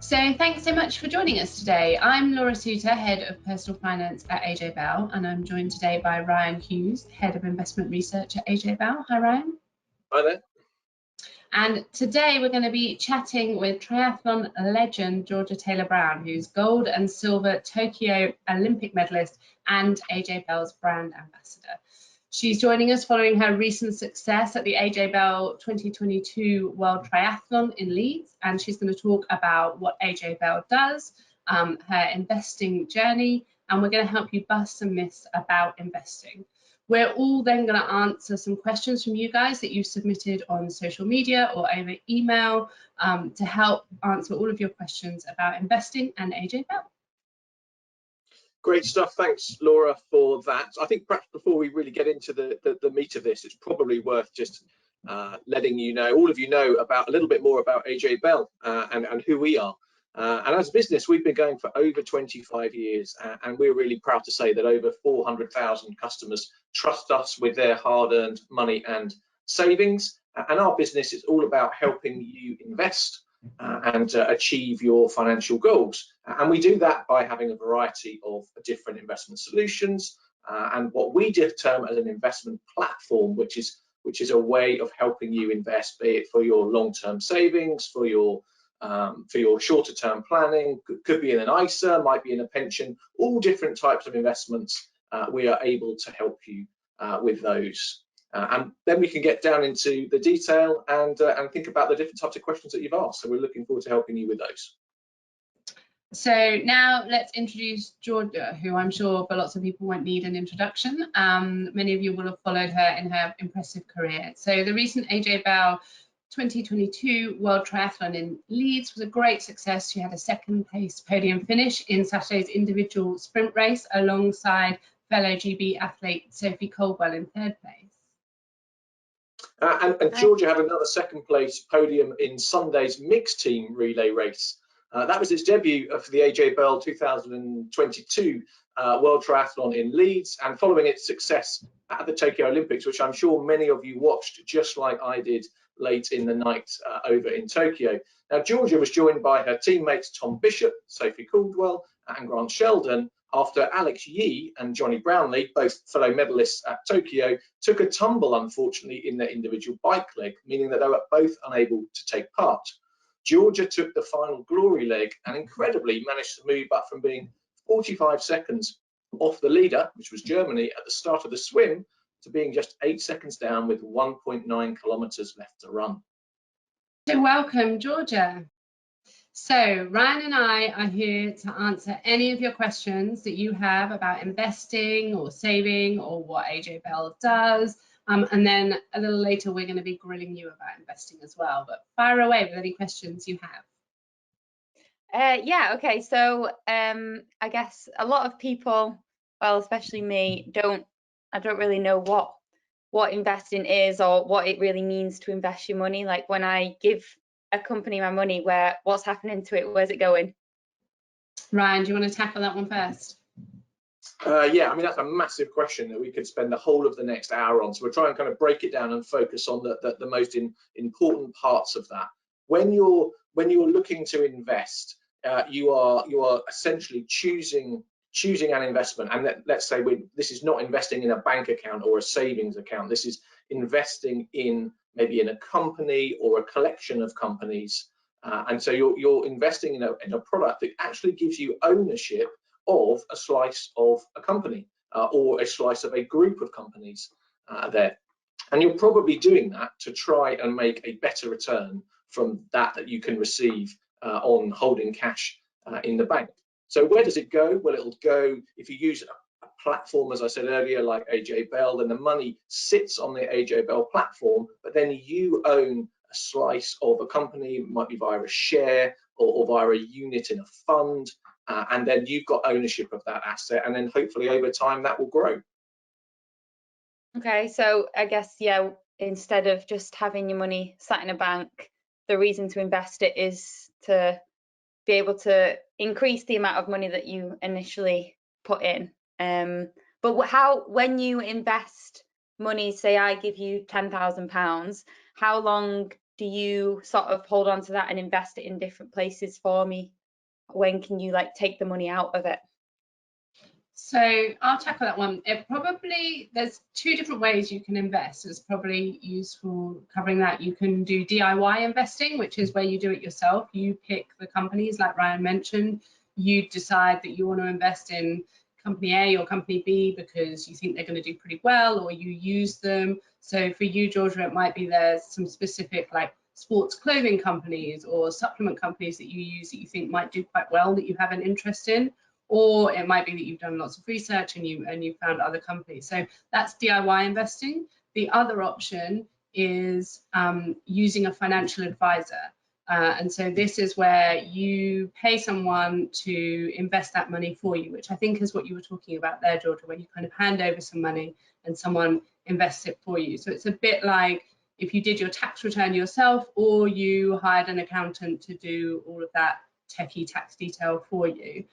So thanks so much for joining us today. I'm Laura Suter, Head of Personal Finance at AJ Bell, and I'm joined today by Ryan Hughes, Head of Investment Research at AJ Bell. Hi, Ryan. Hi there. And today we're going to be chatting with triathlon legend Georgia Taylor-Brown, who's gold and silver Tokyo Olympic medalist and AJ Bell's brand ambassador. She's joining us following her recent success at the AJ Bell 2022 World Triathlon in Leeds, and she's going to talk about what AJ Bell does, her investing journey, and we're going to help you bust some myths about investing. We're all then going to answer some questions from you guys that you've submitted on social media or over email to help answer all of your questions about investing and AJ Bell. Great stuff. Thanks, Laura, for that. I think perhaps before we really get into the meat of this, it's probably worth just letting you know, all of you know, about a little bit more about AJ Bell and who we are. And as a business, we've been going for over 25 years, and we're really proud to say that over 400,000 customers trust us with their hard-earned money and savings. And our business is all about helping you invest and achieve your financial goals. And we do that by having a variety of different investment solutions and what we term as an investment platform, which is a way of helping you invest, be it for your long-term savings, for your shorter term planning, could be in an ISA, might be in a pension, all different types of investments. We are able to help you with those. And then we can get down into the detail and think about the different types of questions that you've asked. So we're looking forward to helping you with those. So now let's introduce Georgia, who I'm sure for lots of people won't need an introduction. Many of you will have followed her in her impressive career. So the recent AJ Bell 2022 World Triathlon in Leeds was a great success. She had a second place podium finish in Saturday's individual sprint race alongside fellow GB athlete Sophie Coldwell in third place. And Georgia had another second place podium in Sunday's mixed team relay race. That was its debut for the AJ Bell 2022 World Triathlon in Leeds, and following its success at the Tokyo Olympics, which I'm sure many of you watched just like I did late in the night over in Tokyo. Now, Georgia was joined by her teammates Tom Bishop, Sophie Caldwell and Grant Sheldon after Alex Yee and Johnny Brownlee, both fellow medalists at Tokyo, took a tumble, unfortunately, in their individual bike leg, meaning that they were both unable to take part. Georgia took the final glory leg and incredibly managed to move up from being 45 seconds off the leader, which was Germany, at the start of the swim, to being just 8 seconds down with 1.9 kilometers left to run. So welcome, Georgia. So Ryan and I are here to answer any of your questions that you have about investing or saving or what AJ Bell does. And then a little later, we're going to be grilling you about investing as well. But fire away with any questions you have. Yeah, okay. So I guess a lot of people, well, especially me, I don't really know what investing is or what it really means to invest your money. Like when I give a company my money, what's happening to it? Where's it going? Ryan, do you want to tackle that one first? Yeah, I mean, that's a massive question that we could spend the whole of the next hour on. So we'll try and kind of break it down and focus on the most important parts of that. When you're looking to invest, you are essentially choosing an investment, and let's say this is not investing in a bank account or a savings account. This is investing in maybe in a company or a collection of companies, and so you're investing in a product that actually gives you ownership of a slice of a company or a slice of a group of companies there, and you're probably doing that to try and make a better return from that you can receive on holding cash in the bank. So where does it go? Well, it'll go, if you use a platform, as I said earlier, like AJ Bell, then the money sits on the AJ Bell platform, but then you own a slice of a company, it might be via a share or via a unit in a fund, and then you've got ownership of that asset, and then hopefully over time that will grow. Okay, so I guess, yeah, instead of just having your money sat in a bank, the reason to invest it is to be able to increase the amount of money that you initially put in. But when you invest money, say I give you £10,000, how long do you sort of hold on to that and invest it in different places for me? When can you like take the money out of it? So I'll tackle that one. There's two different ways you can invest. It's probably useful covering that. You can do DIY investing, which is where you do it yourself. You pick the companies, like Ryan mentioned. You decide that you want to invest in company A or company B because you think they're going to do pretty well, or you use them. So for you, Georgia, it might be there's some specific like sports clothing companies or supplement companies that you use that you think might do quite well that you have an interest in. Or it might be that you've done lots of research and you found other companies. So that's DIY investing. The other option is using a financial advisor. And so this is where you pay someone to invest that money for you, which I think is what you were talking about there, Georgia, where you kind of hand over some money and someone invests it for you. So it's a bit like if you did your tax return yourself, or you hired an accountant to do all of that techie tax detail for you.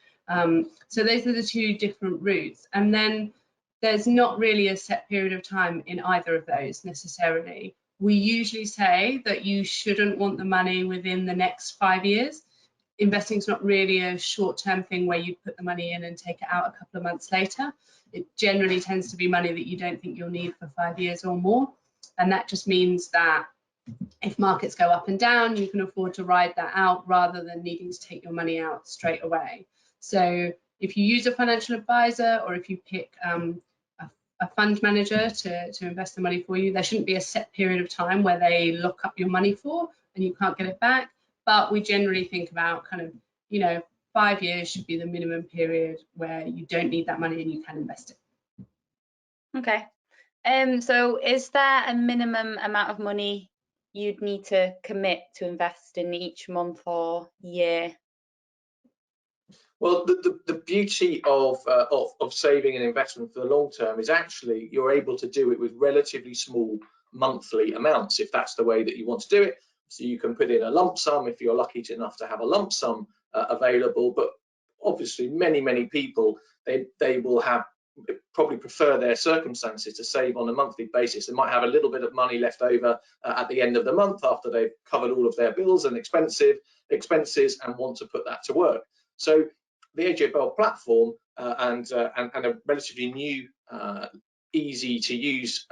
So those are the two different routes. And then there's not really a set period of time in either of those necessarily. We usually say that you shouldn't want the money within the next 5 years. Investing is not really a short-term thing where you put the money in and take it out a couple of months later. It generally tends to be money that you don't think you'll need for 5 years or more. And that just means that if markets go up and down, you can afford to ride that out rather than needing to take your money out straight away. So if you use a financial advisor, or if you pick a fund manager to invest the money for you, there shouldn't be a set period of time where they lock up your money for and you can't get it back. But we generally think about kind of, 5 years should be the minimum period where you don't need that money and you can invest it. Okay. So is there a minimum amount of money you'd need to commit to invest in each month or year? Well, the beauty of saving and investment for the long term is actually you're able to do it with relatively small monthly amounts, if that's the way that you want to do it. So you can put in a lump sum if you're lucky enough to have a lump sum available. But obviously, many people they will have probably prefer their circumstances to save on a monthly basis. They might have a little bit of money left over at the end of the month after they've covered all of their bills and expenses and want to put that to work. So the AJ Bell platform and a relatively new, easy to use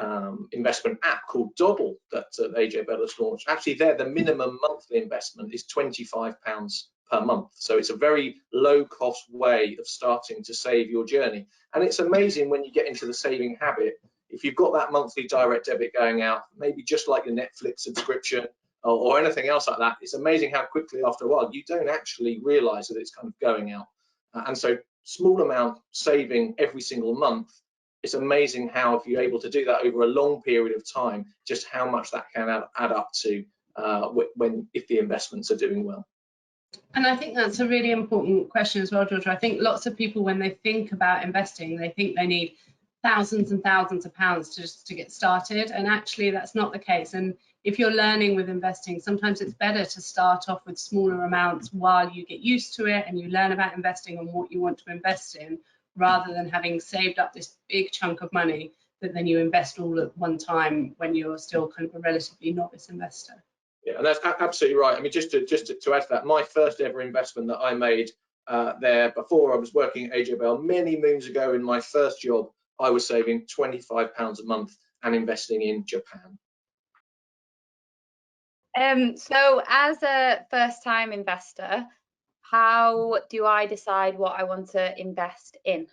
investment app called Doddle that AJ Bell has launched. Actually, the minimum monthly investment is £25 per month. So it's a very low cost way of starting to save your journey. And it's amazing when you get into the saving habit, if you've got that monthly direct debit going out, maybe just like your Netflix subscription or anything else like that, it's amazing how quickly after a while you don't actually realize that it's kind of going out. And so small amount saving every single month, it's amazing how if you're able to do that over a long period of time, just how much that can add up to if the investments are doing well. And I think that's a really important question as well, Georgia. I think lots of people, when they think about investing, they think they need thousands and thousands of pounds just to get started. And actually, that's not the case. And if you're learning with investing, sometimes it's better to start off with smaller amounts while you get used to it and you learn about investing and what you want to invest in, rather than having saved up this big chunk of money that then you invest all at one time when you're still kind of a relatively novice investor. Yeah, and that's absolutely right. I mean, just to add to that, my first ever investment that I made there before I was working at AJ Bell many moons ago in my first job, I was saving £25 a month and investing in Japan. So as a first-time investor, how do I decide what I want to invest in?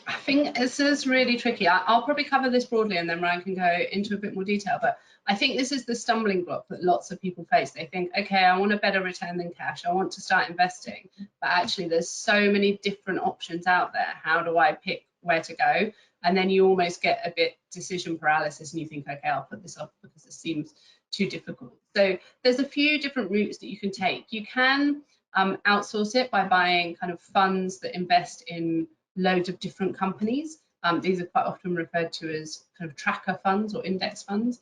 I think this is really tricky. I'll probably cover this broadly and then Ryan can go into a bit more detail, but I think this is the stumbling block that lots of people face. They think, okay, I want a better return than cash. I want to start investing, but actually there's so many different options out there. How do I pick where to go? And then you almost get a bit decision paralysis and you think, okay, I'll put this off because it seems too difficult. So there's a few different routes that you can take. You can outsource it by buying kind of funds that invest in loads of different companies. These are quite often referred to as kind of tracker funds or index funds.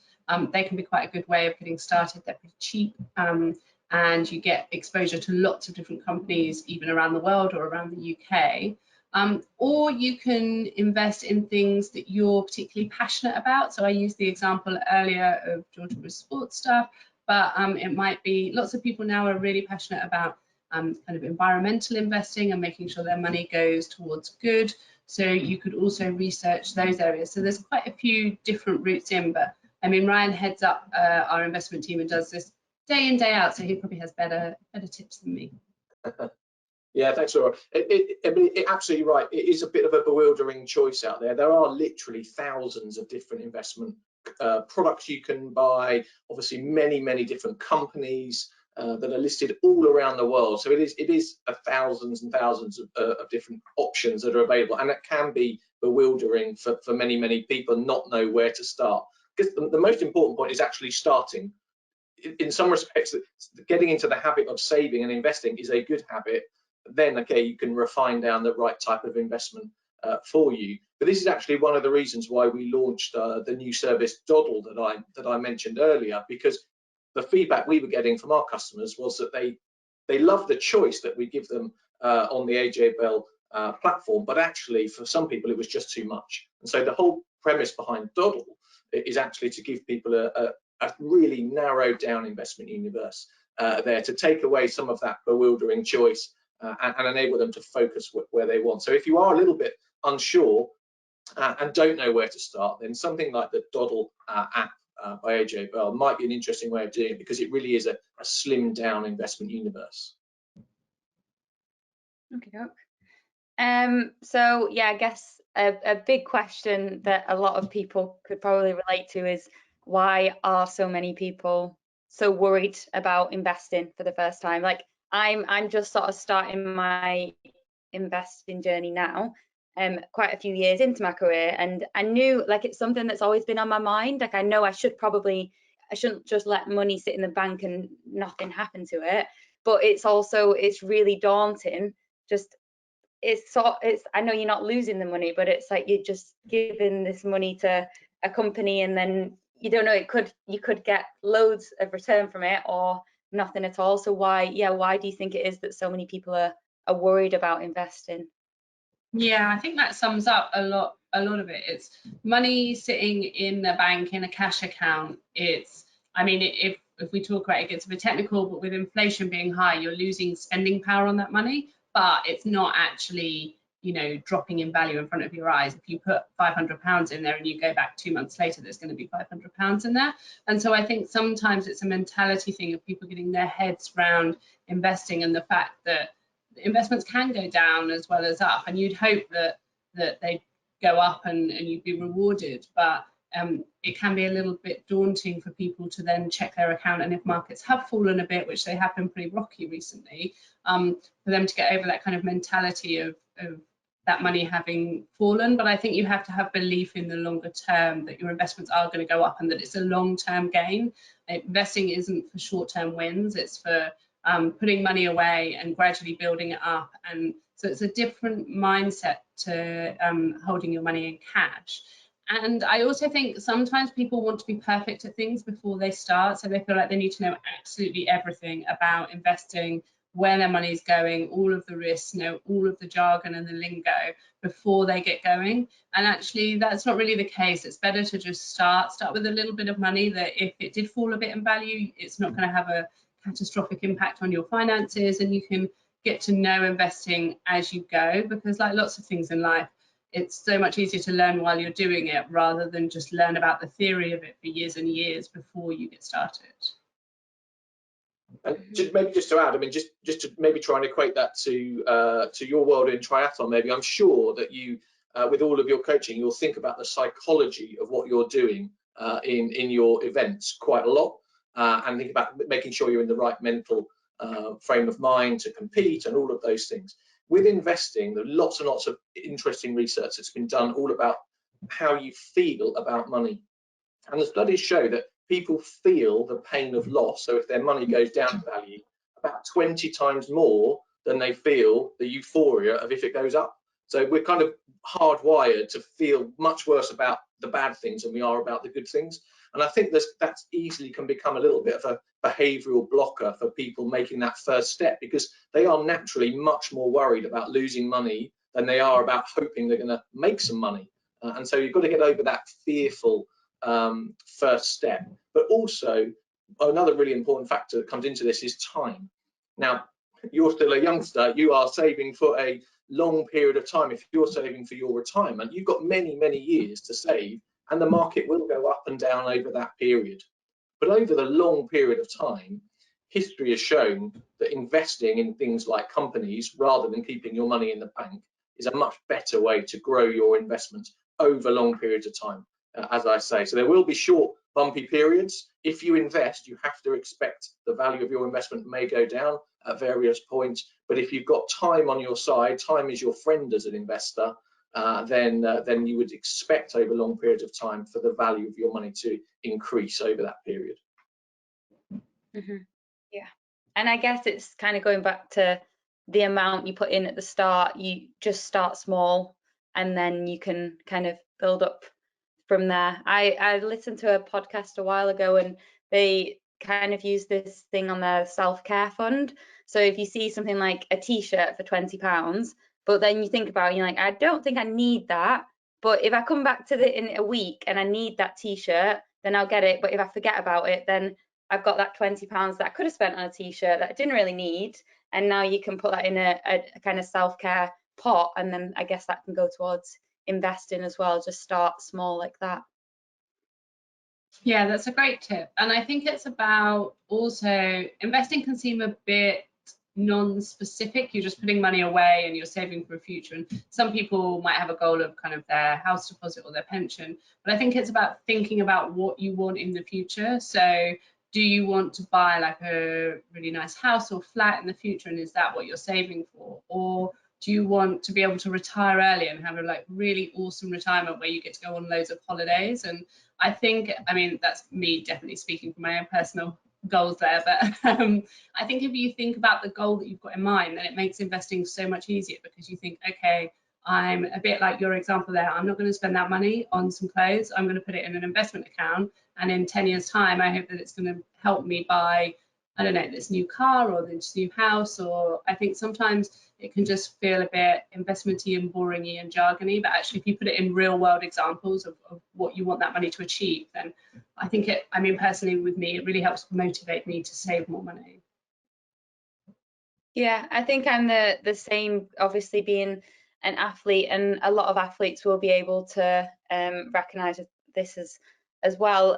They can be quite a good way of getting started. They're pretty cheap and you get exposure to lots of different companies, even around the world or around the UK. Or you can invest in things that you're particularly passionate about. So I used the example earlier of Georgia with sports stuff, but it might be lots of people now are really passionate about kind of environmental investing and making sure their money goes towards good. So you could also research those areas. So there's quite a few different routes in, but I mean, Ryan heads up our investment team and does this day in, day out, so he probably has better tips than me. Yeah, thanks, Laura. Absolutely right. It is a bit of a bewildering choice out there. There are literally thousands of different investment products you can buy. Obviously, many different companies that are listed all around the world. So it is thousands and thousands of different options that are available, and it can be bewildering for many people not know where to start. Because the most important point is actually starting. In some respects, getting into the habit of saving and investing is a good habit. Then, okay, you can refine down the right type of investment for you. But this is actually one of the reasons why we launched the new service Doddle that I mentioned earlier, because the feedback we were getting from our customers was that they love the choice that we give them on the AJ Bell platform, but actually for some people it was just too much. And so the whole premise behind Doddle is actually to give people a really narrowed down investment universe there, to take away some of that bewildering choice and enable them to focus where they want. So if you are a little bit unsure and don't know where to start, then something like the Doddle app by AJ Bell might be an interesting way of doing it, because it really is a slimmed down investment universe. Okay. So yeah, I guess a big question that a lot of people could probably relate to is, why are so many people so worried about investing for the first time? Like I'm just sort of starting my investing journey now, quite a few years into my career, and I knew, like, it's something that's always been on my mind. Like I know I shouldn't just let money sit in the bank and nothing happen to it, but it's really daunting. Just I know you're not losing the money, but it's like you're just giving this money to a company, and then you don't know, you could get loads of return from it or nothing at all. So why do you think it is that so many people are worried about investing? Yeah, I think that sums up a lot of it. It's money sitting in the bank in a cash account. I mean, if we talk about it, it gets a bit technical, but with inflation being high, you're losing spending power on that money, but it's not actually, dropping in value in front of your eyes. If you put £500 in there and you go back 2 months later, there's going to be £500 in there. And so I think sometimes it's a mentality thing of people getting their heads around investing and the fact that investments can go down as well as up, and you'd hope that they go up and you'd be rewarded, but it can be a little bit daunting for people to then check their account, and if markets have fallen a bit, which they have been pretty rocky recently, for them to get over that kind of mentality of that money having fallen. But I think you have to have belief in the longer term that your investments are going to go up and that it's a long-term gain. Investing isn't for short-term wins, it's for putting money away and gradually building it up. And so it's a different mindset to holding your money in cash. And I also think sometimes people want to be perfect at things before they start. So they feel like they need to know absolutely everything about investing, where their money is going, all of the risks, know all of the jargon and the lingo before they get going. And actually, that's not really the case. It's better to just start with a little bit of money that if it did fall a bit in value, it's not going to have a catastrophic impact on your finances, and you can get to know investing as you go, because like lots of things in life, it's so much easier to learn while you're doing it rather than just learn about the theory of it for years and years before you get started. And just to add, I mean, just to maybe try and equate that to your world in triathlon, maybe I'm sure that you, with all of your coaching, you'll think about the psychology of what you're doing in your events quite a lot, and think about making sure you're in the right mental frame of mind to compete and all of those things. With investing, there are lots and lots of interesting research that's been done all about how you feel about money. And the studies show that people feel the pain of loss, so if their money goes down in value, about 20 times more than they feel the euphoria of if it goes up. So we're kind of hardwired to feel much worse about the bad things than we are about the good things. And I think that easily can become a little bit of a behavioural blocker for people making that first step, because they are naturally much more worried about losing money than they are about hoping they're going to make some money. And so you've got to get over that fearful first step. But also, another really important factor that comes into this is time. Now, you're still a youngster, you are saving for a long period of time. If you're saving for your retirement, you've got many, many years to save, and the market will go up and down over that period. But over the long period of time, history has shown that investing in things like companies rather than keeping your money in the bank is a much better way to grow your investments over long periods of time, as I say. So there will be short, bumpy periods. If you invest, you have to expect the value of your investment may go down at various points. But if you've got time on your side, time is your friend as an investor, then you would expect over long periods of time for the value of your money to increase over that period. Yeah, and I guess it's kind of going back to the amount you put in at the start. You just start small and then you can kind of build up from there. I listened to a podcast a while ago and they kind of use this thing on their self-care fund. So if you see something like a t-shirt for £20, but then you think about it, you're like, I don't think I need that, but if I come back to it in a week and I need that t-shirt, then I'll get it. But if I forget about it, then I've got that £20 that I could have spent on a t-shirt that I didn't really need, and now you can put that in a kind of self-care pot, and then I guess that can go towards investing as well. Just start small like that. Yeah, that's a great tip. And I think it's about also investing can seem a bit non-specific. You're just putting money away and you're saving for a future. And some people might have a goal of kind of their house deposit or their pension. But I think it's about thinking about what you want in the future. So do you want to buy like a really nice house or flat in the future, and is that what you're saving for? Or do you want to be able to retire early and have a like really awesome retirement where you get to go on loads of holidays? And I think, I mean, that's me definitely speaking from my own personal goals there, but I think if you think about the goal that you've got in mind, then it makes investing so much easier, because you think, okay, I'm a bit like your example there. I'm not going to spend that money on some clothes. I'm going to put it in an investment account, and in 10 years time, I hope that it's going to help me buy, I don't know, this new car or this new house. Or I think sometimes it can just feel a bit investmenty and boringy and jargony, but actually if you put it in real world examples of what you want that money to achieve, then I think it, I mean, personally with me, it really helps motivate me to save more money. Yeah, I think I'm the same, obviously being an athlete, and a lot of athletes will be able to recognize this as well.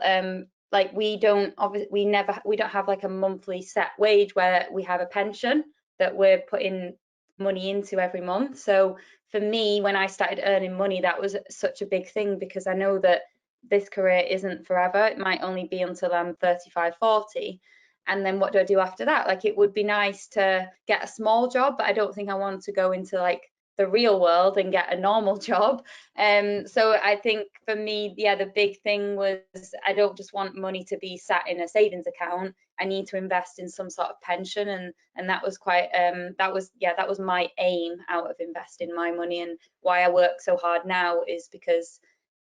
Like we don't have like a monthly set wage where we have a pension that we're putting money into every month. So for me, when I started earning money, that was such a big thing, because I know that this career isn't forever. It might only be until I'm 35, 40. And then what do I do after that? Like, it would be nice to get a small job, but I don't think I want to go into like the real world and get a normal job. So I think for me, yeah, the big thing was I don't just want money to be sat in a savings account. I need to invest in some sort of pension, and that was quite that was my aim out of investing my money. And why I work so hard now is because,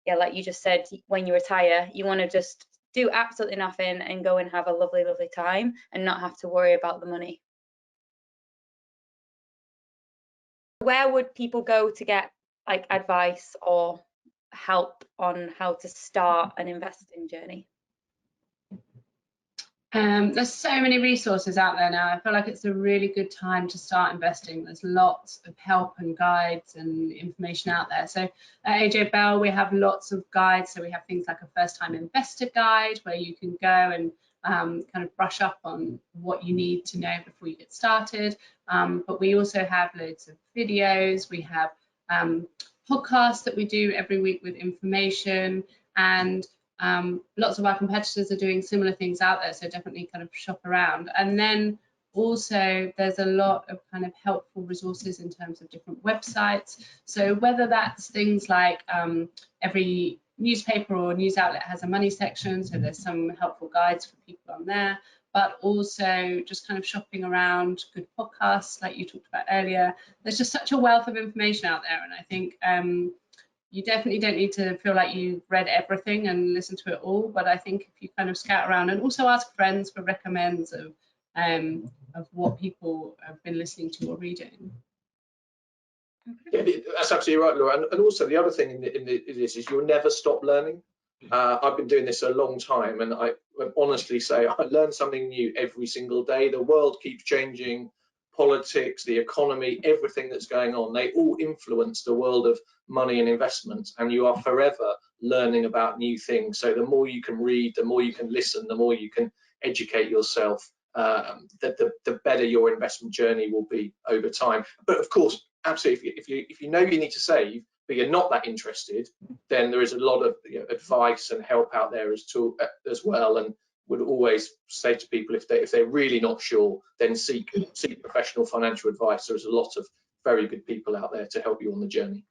yeah, like you just said, when you retire, you want to just do absolutely nothing and go and have a lovely, lovely time and not have to worry about the money. Where would people go to get like advice or help on how to start an investing journey? There's so many resources out there now. I feel like it's a really good time to start investing. There's lots of help and guides and information out there. So at AJ Bell, we have lots of guides. So we have things like a first-time investor guide where you can go and kind of brush up on what you need to know before you get started. But we also have loads of videos. We have podcasts that we do every week with information, and lots of our competitors are doing similar things out there, so definitely kind of shop around. And then also there's a lot of kind of helpful resources in terms of different websites. So whether that's things like every newspaper or news outlet has a money section, so there's some helpful guides for people on there, but also just kind of shopping around good podcasts like you talked about earlier. There's just such a wealth of information out there, and I think you definitely don't need to feel like you've read everything and listen to it all, but I think if you kind of scout around and also ask friends for recommends of what people have been listening to or reading. Yeah, that's absolutely right, Laura. And also the other thing in this is you'll never stop learning. I've been doing this a long time, and I honestly say I learn something new every single day. The world keeps changing, politics, the economy, everything that's going on, they all influence the world of money and investments, and you are forever learning about new things. So the more you can read, the more you can listen, the more you can educate yourself, the better your investment journey will be over time. But of course, absolutely, if you know you need to save, but you're not that interested, then there is a lot of advice and help out there as well. And would always say to people, if they're really not sure, then seek professional financial advice. There's a lot of very good people out there to help you on the journey.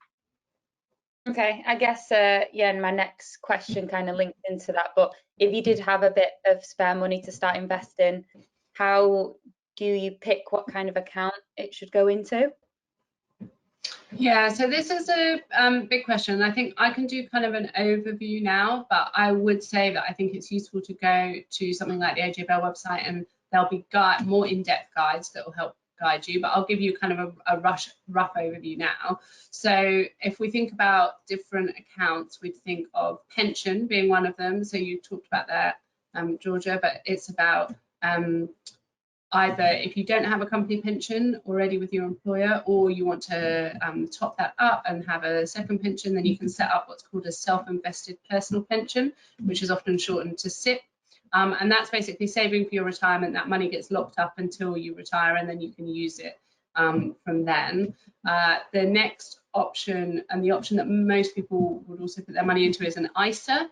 Okay, I guess yeah, and my next question kind of linked into that, but if you did have a bit of spare money to start investing, how do you pick what kind of account it should go into? Yeah, so this is a big question. I think I can do kind of an overview now, but I would say that I think it's useful to go to something like the AJ Bell website, and there'll be more in-depth guides that will help guide you, but I'll give you kind of a rough overview now. So if we think about different accounts, we'd think of pension being one of them. So you talked about that, Georgia, but it's about either if you don't have a company pension already with your employer, or you want to top that up and have a second pension, then you can set up what's called a self-invested personal pension, which is often shortened to SIP. And that's basically saving for your retirement. That money gets locked up until you retire, and then you can use it from then. The next option, and the option that most people would also put their money into, is an ISA.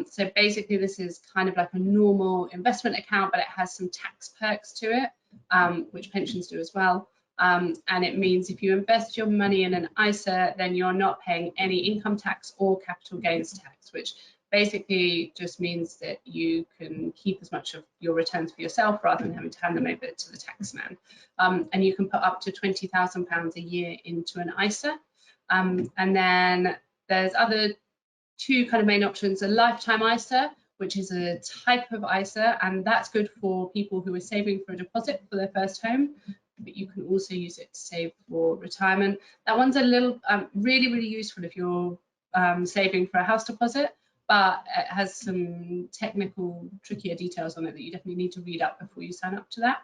So basically this is kind of like a normal investment account, but it has some tax perks to it, which pensions do as well. And it means if you invest your money in an ISA, then you're not paying any income tax or capital gains tax, which basically just means that you can keep as much of your returns for yourself rather than having to hand them over to the tax man. And you can put up to £20,000 a year into an ISA. And then there's other two kind of main options: a lifetime ISA, which is a type of ISA, and that's good for people who are saving for a deposit for their first home, but you can also use it to save for retirement. That one's a little really useful if you're saving for a house deposit, but it has some technical, trickier details on it that you definitely need to read up before you sign up to that.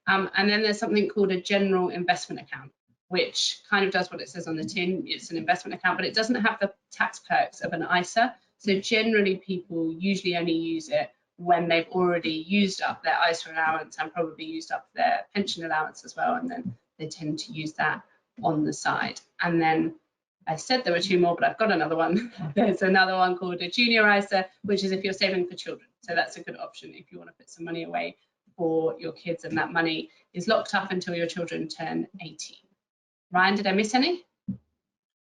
And then there's something called a general investment account, which kind of does what it says on the tin. It's an investment account, but it doesn't have the tax perks of an ISA. So generally people usually only use it when they've already used up their ISA allowance and probably used up their pension allowance as well, and then they tend to use that on the side. And then I said there were two more, but I've got another one. There's another one called a Juniorizer, which is if you're saving for children. So that's a good option if you want to put some money away for your kids, and that money is locked up until your children turn 18. Ryan, did I miss any?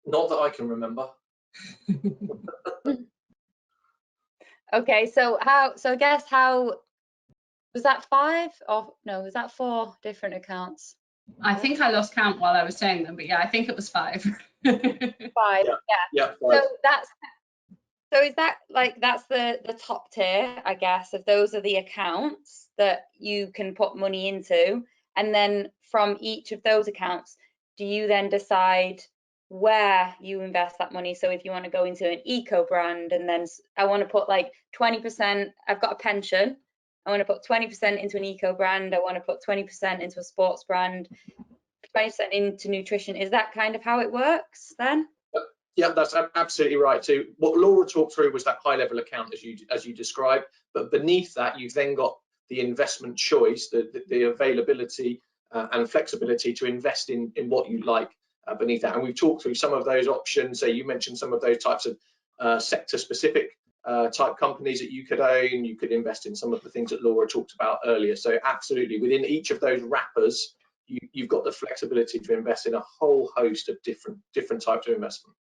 Not that I can remember. Okay, so I guess how was that 5 or no, was that 4 different accounts? I think I lost count while I was saying them, but yeah, I think it was 5. 5, yeah. 5. So is that like, that's the top tier, I guess, of those are the accounts that you can put money into, and then from each of those accounts, do you then decide where you invest that money? So if you want to go into an eco brand, and then I want to put like 20%, I've got a pension, I want to put 20% into an eco brand, I want to put 20% into a sports brand, 20% into nutrition. Is that kind of how it works then? Yeah, that's absolutely right. So what Laura talked through was that high level account as you described, but beneath that you've then got the investment choice, the availability and flexibility to invest in what you like beneath that. And we've talked through some of those options. So you mentioned some of those types of sector specific type companies that you could own. You could invest in some of the things that Laura talked about earlier. So absolutely, within each of those wrappers, you've got the flexibility to invest in a whole host of different types of investment.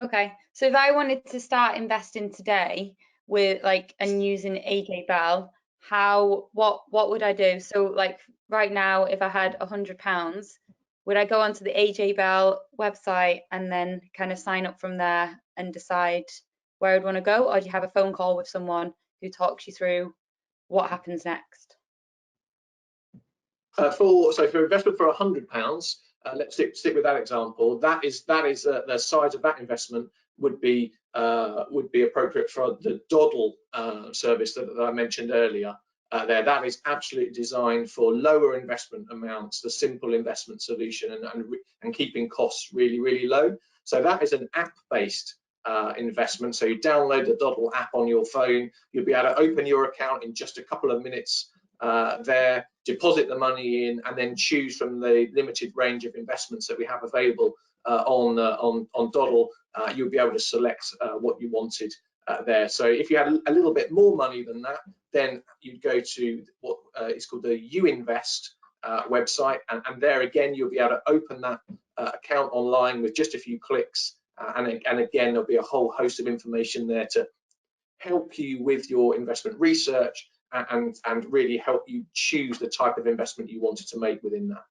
Okay, so if I wanted to start investing today with and using AJ Bell, what would I do? So like right now, if I had £100, would I go onto the AJ Bell website and then kind of sign up from there and decide where I'd want to go, or do you have a phone call with someone who talks you through what happens next? For investment for £100, let's stick with that example. That is the size of that investment would be appropriate for the Doddle service that I mentioned earlier. That is absolutely designed for lower investment amounts, the simple investment solution, and keeping costs really, really low. So that is an app-based investment. So you download the Doddle app on your phone. You'll be able to open your account in just a couple of minutes there, deposit the money in, and then choose from the limited range of investments that we have available on Doddle. You'll be able to select what you wanted there. So if you had a little bit more money than that, then you'd go to what is called the Uinvest website, and there again you'll be able to open that account online with just a few clicks, and again there'll be a whole host of information there to help you with your investment research and really help you choose the type of investment you wanted to make within that.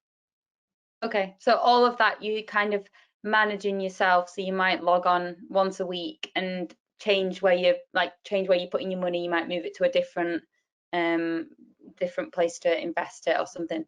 Okay, so all of that you kind of managing yourself, so you might log on once a week and change where you put in your money. You might move it to a different place to invest it or something.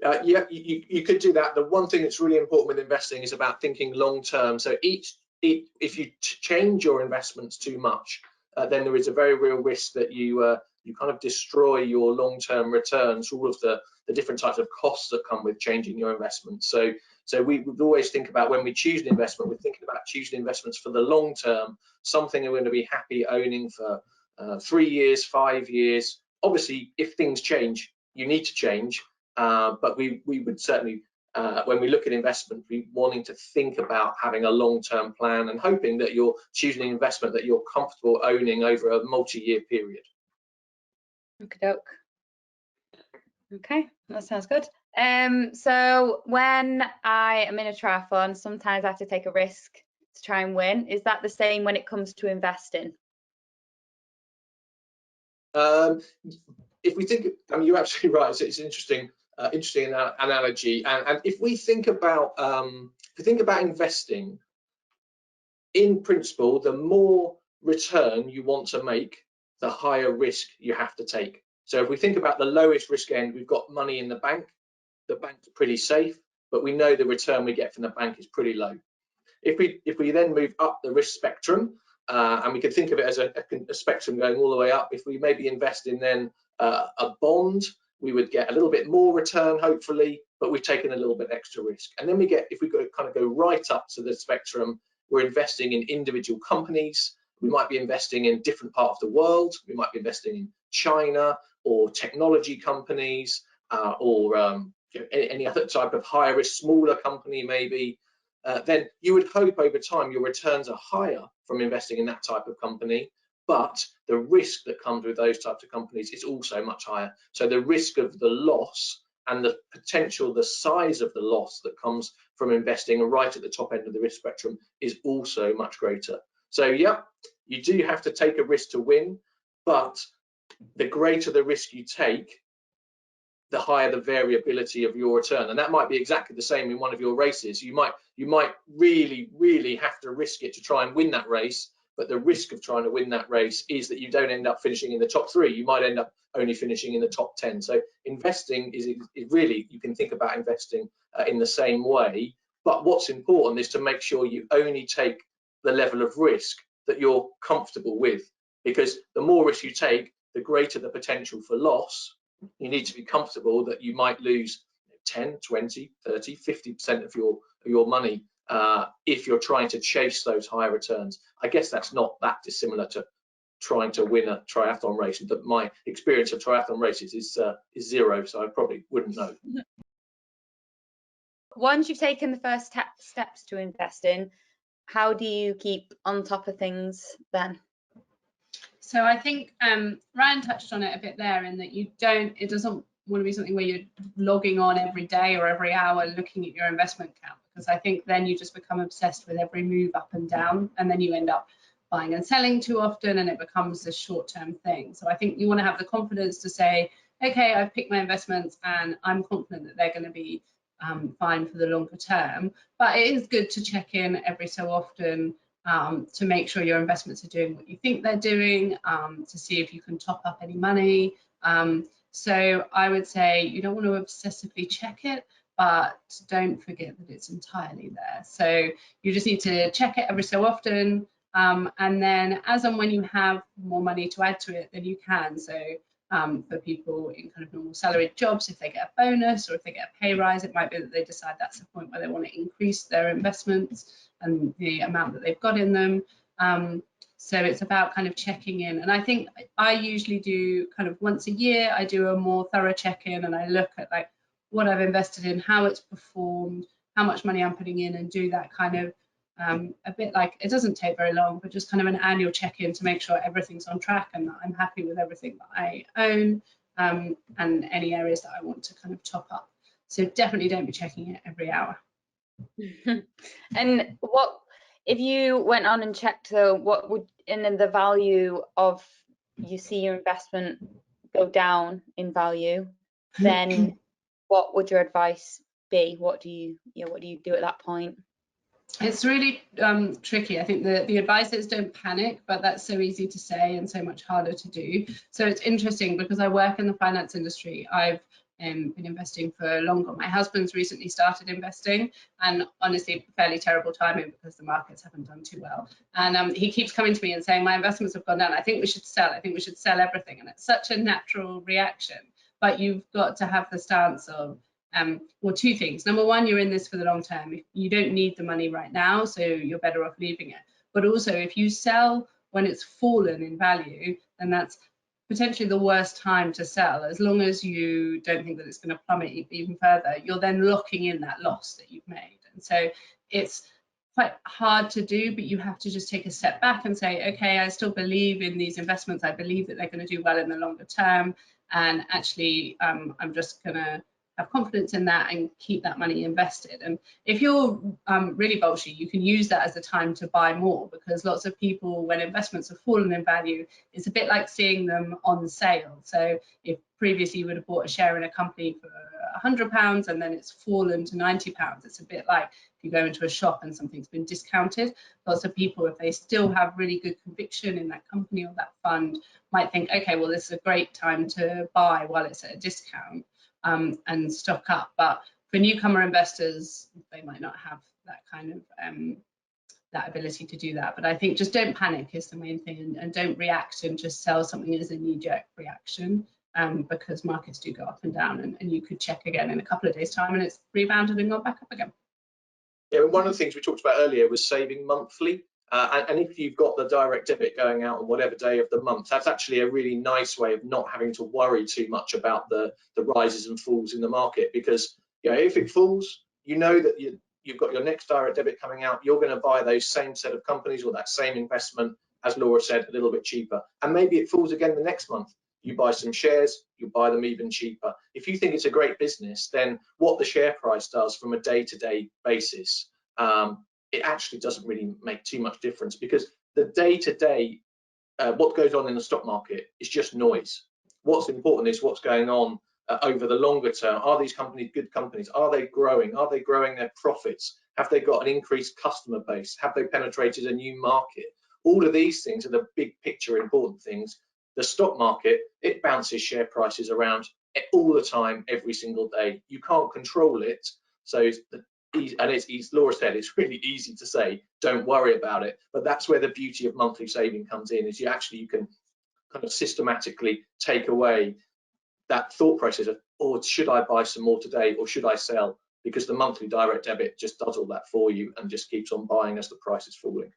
Yeah, you could do that. The one thing that's really important with investing is about thinking long term. So if you change your investments too much, then there is a very real risk that you kind of destroy your long-term returns, all of the different types of costs that come with changing your investments. So we would always think about, when we choose an investment, we're thinking about choosing investments for the long term, something that we're going to be happy owning for 3 years, 5 years. Obviously, if things change, you need to change, but we would certainly, when we look at investment, be wanting to think about having a long-term plan and hoping that you're choosing an investment that you're comfortable owning over a multi-year period. Okay, that sounds good. So when I am in a triathlon, sometimes I have to take a risk to try and win. Is that the same when it comes to investing? If we think, I mean, you're absolutely right. It's an interesting analogy. And if we think about investing, in principle, the more return you want to make, the higher risk you have to take. So if we think about the lowest risk end, we've got money in the bank. The bank's pretty safe, but we know the return we get from the bank is pretty low. If we then move up the risk spectrum, and we can think of it as a spectrum going all the way up, if we maybe invest in then a bond, we would get a little bit more return, hopefully, but we've taken a little bit extra risk. And then if we kind of go right up to the spectrum, we're investing in individual companies. We might be investing in different part of the world. We might be investing in China or technology companies, or any other type of higher risk, smaller company maybe. Then you would hope over time your returns are higher from investing in that type of company, but the risk that comes with those types of companies is also much higher. So the risk of the loss and the potential, the size of the loss that comes from investing right at the top end of the risk spectrum is also much greater. So yeah, you do have to take a risk to win, but the greater the risk you take, the higher the variability of your return. And that might be exactly the same in one of your races. You might really, really have to risk it to try and win that race, but the risk of trying to win that race is that you don't end up finishing in the top 3. You might end up only finishing in the top 10. So investing is really, you can think about investing in the same way, but what's important is to make sure you only take the level of risk that you're comfortable with, because the more risk you take, the greater the potential for loss. You need to be comfortable that you might lose 10, 20, 30, 50% of your money if you're trying to chase those higher returns. I guess that's not that dissimilar to trying to win a triathlon race, but my experience of triathlon races is 0, so I probably wouldn't know. Once you've taken the first steps to invest in, how do you keep on top of things then? So I think Ryan touched on it a bit there, in that it doesn't want to be something where you're logging on every day or every hour looking at your investment account, because I think then you just become obsessed with every move up and down, and then you end up buying and selling too often, and it becomes a short-term thing. So I think you want to have the confidence to say, okay, I've picked my investments and I'm confident that they're going to be fine for the longer term. But it is good to check in every so often to make sure your investments are doing what you think they're doing, to see if you can top up any money. So I would say you don't want to obsessively check it, but don't forget that it's entirely there. So you just need to check it every so often, and then as and when you have more money to add to it, then you can. So for people in kind of normal salaried jobs, if they get a bonus or if they get a pay rise, it might be that they decide that's the point where they want to increase their investments and the amount that they've got in them. So it's about kind of checking in. And I think I usually do kind of once a year, I do a more thorough check-in and I look at like what I've invested in, how it's performed, how much money I'm putting in, and do that kind of a bit like, it doesn't take very long, but just kind of an annual check-in to make sure everything's on track and that I'm happy with everything that I own, and any areas that I want to kind of top up. So definitely don't be checking it every hour. And what if you went on and checked though, what would, and then the value of, you see your investment go down in value, then what would your advice be? What do you do at that point? It's really tricky. I think the advice is don't panic, but that's so easy to say and so much harder to do. So it's interesting because I work in the finance industry. I've been investing for longer. My husband's recently started investing, and honestly, fairly terrible timing because the markets haven't done too well. And he keeps coming to me and saying, my investments have gone down. I think we should sell. I think we should sell everything. And it's such a natural reaction. But you've got to have the stance of, well, two things. Number one, you're in this for the long term. You don't need the money right now, so you're better off leaving it. But also, if you sell when it's fallen in value, then that's potentially the worst time to sell. As long as you don't think that it's going to plummet even further, you're then locking in that loss that you've made. And so it's quite hard to do, but you have to just take a step back and say, okay, I still believe in these investments. I believe that they're going to do well in the longer term. And actually, I'm just going to have confidence in that and keep that money invested. And if you're really bulgy, you can use that as a time to buy more, because lots of people, when investments have fallen in value, it's a bit like seeing them on sale. So if previously you would have bought a share in a company for £100 and then it's fallen to £90, it's a bit like if you go into a shop and something's been discounted. Lots of people, if they still have really good conviction in that company or that fund, might think, okay, well, this is a great time to buy while it's at a discount. And stock up. But for newcomer investors, they might not have that kind of that ability to do that. But I think just don't panic is the main thing, and don't react and just sell something as a knee-jerk reaction, because markets do go up and down, and you could check again in a couple of days' time and it's rebounded and gone back up again. Yeah, one of the things we talked about earlier was saving monthly. And if you've got the direct debit going out on whatever day of the month, that's actually a really nice way of not having to worry too much about the rises and falls in the market. Because if it falls, you know that you've got your next direct debit coming out, you're going to buy those same set of companies or that same investment, as Laura said, a little bit cheaper. And maybe it falls again the next month. You buy some shares, you buy them even cheaper. If you think it's a great business, then what the share price does from a day-to-day basis, it actually doesn't really make too much difference, because the day-to-day, what goes on in the stock market is just noise. What's important is what's going on over the longer term. Are these companies good companies? Are they growing? Are they growing their profits? Have they got an increased customer base? Have they penetrated a new market? All of these things are the big picture important things. The stock market, it bounces share prices around all the time, every single day. You can't control it. So and it's Laura said, it's really easy to say, don't worry about it. But that's where the beauty of monthly saving comes in, is you can kind of systematically take away that thought process of, oh, should I buy some more today or should I sell? Because the monthly direct debit just does all that for you and just keeps on buying as the price is falling.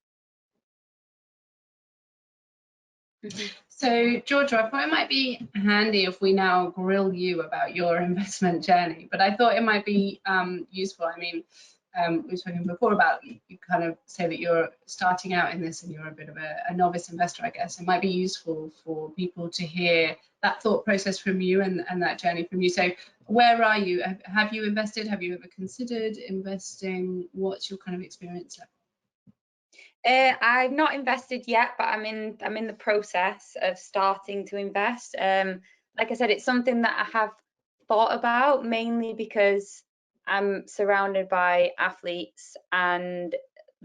So, Georgia, I thought it might be handy if we now grill you about your investment journey, but I thought it might be useful. I mean, we've spoken before about, you kind of say that you're starting out in this and you're a bit of a novice investor, I guess. It might be useful for people to hear that thought process from you and that journey from you. So where are you? Have you invested? Have you ever considered investing? What's your kind of experience level? I've not invested yet, but I'm in the process of starting to invest. Like I said, it's something that I have thought about, mainly because I'm surrounded by athletes, and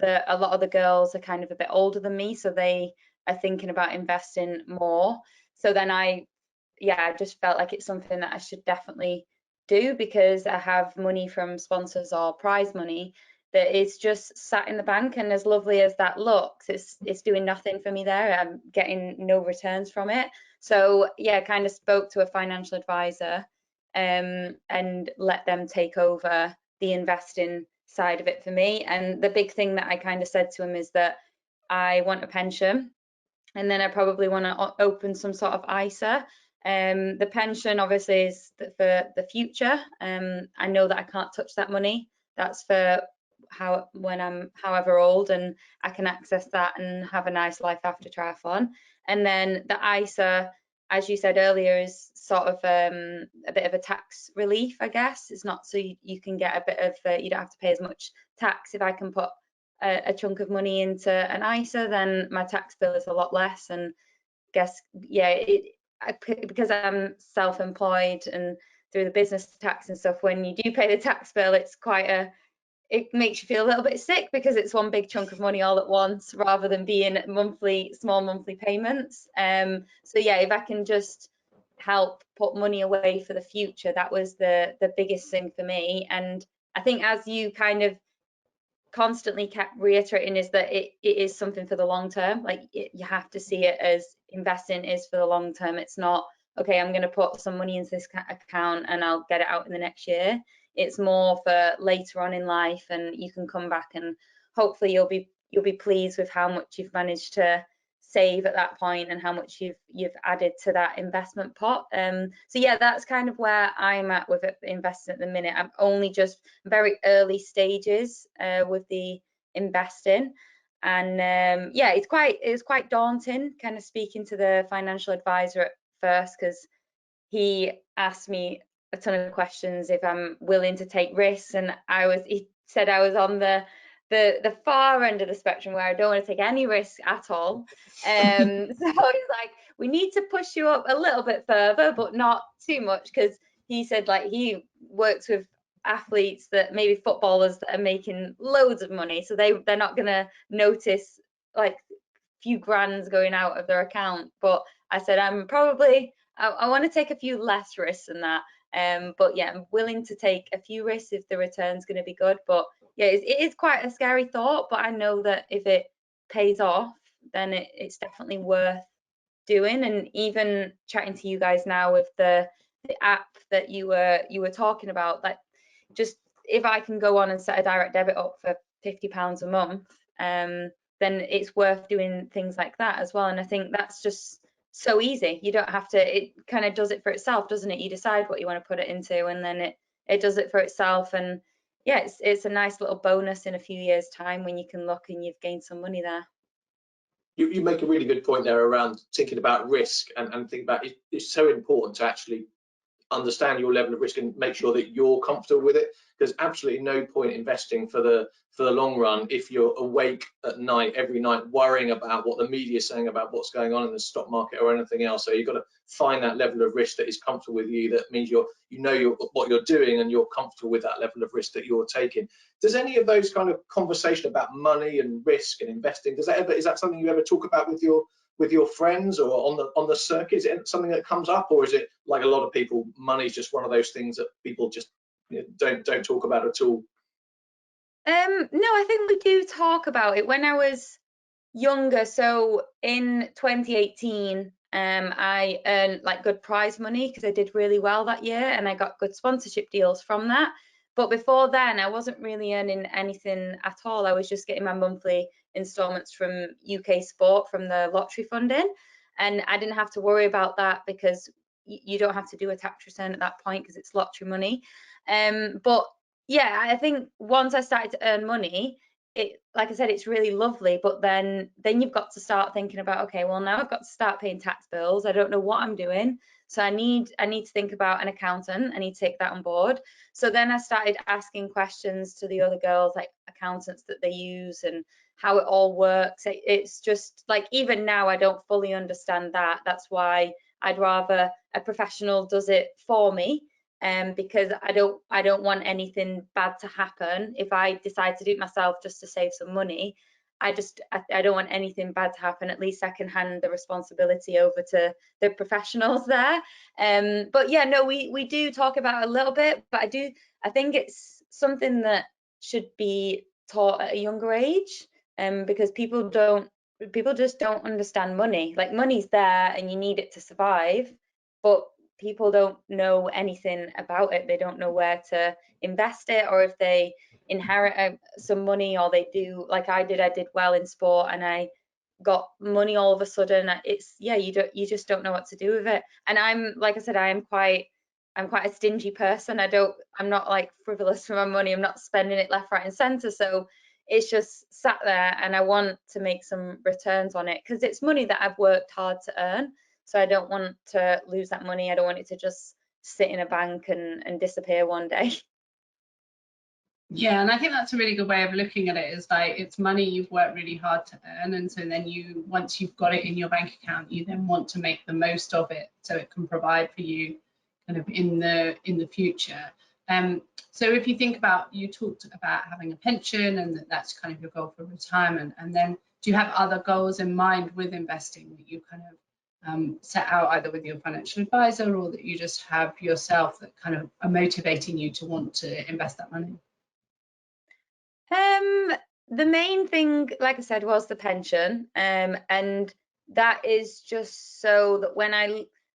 a lot of the girls are kind of a bit older than me, so they are thinking about investing more. So then I just felt like it's something that I should definitely do, because I have money from sponsors or prize money that is just sat in the bank, and as lovely as that looks, it's doing nothing for me there. I'm getting no returns from it. So yeah, kind of spoke to a financial advisor and let them take over the investing side of it for me. And the big thing that I kind of said to him is that I want a pension, and then I probably want to open some sort of ISA. The pension obviously is for the future. I know that I can't touch that money. That's for when I'm however old, and I can access that and have a nice life after triathlon. And then the ISA, as you said earlier, is sort of a bit of a tax relief, I guess. It's not so you can get a bit of, you don't have to pay as much tax. If I can put a chunk of money into an ISA, then my tax bill is a lot less. And guess, yeah, because I'm self-employed and through the business tax and stuff, when you do pay the tax bill, it's quite it makes you feel a little bit sick, because it's one big chunk of money all at once rather than being small monthly payments. So yeah, if I can just help put money away for the future, that was the biggest thing for me. And I think, as you kind of constantly kept reiterating, is that it is something for the long term. Like, you have to see it as investing is for the long term. It's not, okay, I'm going to put some money into this account and I'll get it out in the next year. It's more for later on in life, and you can come back and hopefully you'll be pleased with how much you've managed to save at that point and how much you've added to that investment pot. So yeah, that's kind of where I'm at with investing at the minute. I'm only just very early stages with the investing, and yeah, it's quite daunting kind of speaking to the financial advisor at first, because he asked me a ton of questions if I'm willing to take risks, and he said I was on the far end of the spectrum where I don't want to take any risk at all. So he's like, we need to push you up a little bit further, but not too much, because he said, like, he works with athletes, that maybe footballers, that are making loads of money, so they're not gonna notice like a few grands going out of their account. But I said, I want to take a few less risks than that. But yeah, I'm willing to take a few risks if the return's going to be good. But yeah, it is quite a scary thought, but I know that if it pays off, then it's definitely worth doing. And even chatting to you guys now with the app that you were talking about, like, just if I can go on and set a direct debit up for £50 a month, then it's worth doing things like that as well. And I think that's just so easy. You don't have to, it kind of does it for itself, doesn't it? You decide what you want to put it into, and then it does it for itself. And yeah, it's a nice little bonus in a few years' time when you can look and you've gained some money there. You make a really good point there around thinking about risk, and think about it's so important to actually understand your level of risk and make sure that you're comfortable with it. There's absolutely no point investing for the long run if you're awake at night every night worrying about what the media is saying about what's going on in the stock market or anything else. So you've got to find that level of risk that is comfortable with you. That means you know what you're doing, and you're comfortable with that level of risk that you're taking. Does any of those kind of conversation about money and risk and investing, is that something you ever talk about with your friends or on the circuit? Is it something that comes up, or is it like a lot of people, money's just one of those things that people just don't talk about at all? No, I think we do talk about it. When I was younger, so in 2018, I earned like good prize money because I did really well that year, and I got good sponsorship deals from that. But before then, I wasn't really earning anything at all. I was just getting my monthly installments from UK Sport, from the lottery funding, and I didn't have to worry about that because you don't have to do a tax return at that point because it's lottery money. But yeah, I think once I started to earn money, like I said, it's really lovely, but then you've got to start thinking about, okay, well, now I've got to start paying tax bills. I don't know what I'm doing, so I need to think about an accountant. I need to take that on board. So then I started asking questions to the other girls, like accountants that they use and how it all works. It's just like, even now I don't fully understand that. That's why I'd rather a professional does it for me. Because I don't want anything bad to happen if I decide to do it myself just to save some money. I don't want anything bad to happen. At least I can hand the responsibility over to the professionals there. But yeah, no, we do talk about it a little bit, but I think it's something that should be taught at a younger age, because people just don't understand money. Like, money's there and you need it to survive, but people don't know anything about it. They don't know where to invest it, or if they inherit some money, or they do like I did well in sport and I got money all of a sudden. It's, yeah, you just don't know what to do with it. And I'm, like I said, I'm quite a stingy person. I'm not like frivolous with my money. I'm not spending it left, right and center. So it's just sat there, and I want to make some returns on it because it's money that I've worked hard to earn. So I don't want to lose that money. I don't want it to just sit in a bank and disappear one day. Yeah, and I think that's a really good way of looking at it, is like, it's money you've worked really hard to earn, and so then once you've got it in your bank account, you then want to make the most of it so it can provide for you kind of in the future. So if you think about, you talked about having a pension and that's kind of your goal for retirement, and then do you have other goals in mind with investing that you kind of set out either with your financial advisor, or that you just have yourself that kind of are motivating you to want to invest that money? The main thing, like I said, was the pension, and that is just so that when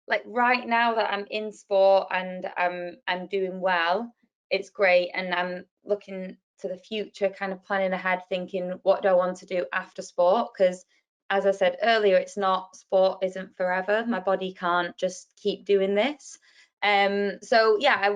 like right now that I'm in sport and I'm doing well, it's great, and I'm looking to the future, kind of planning ahead, thinking, what do I want to do after sport? Because as I said earlier, sport isn't forever. My body can't just keep doing this. So yeah,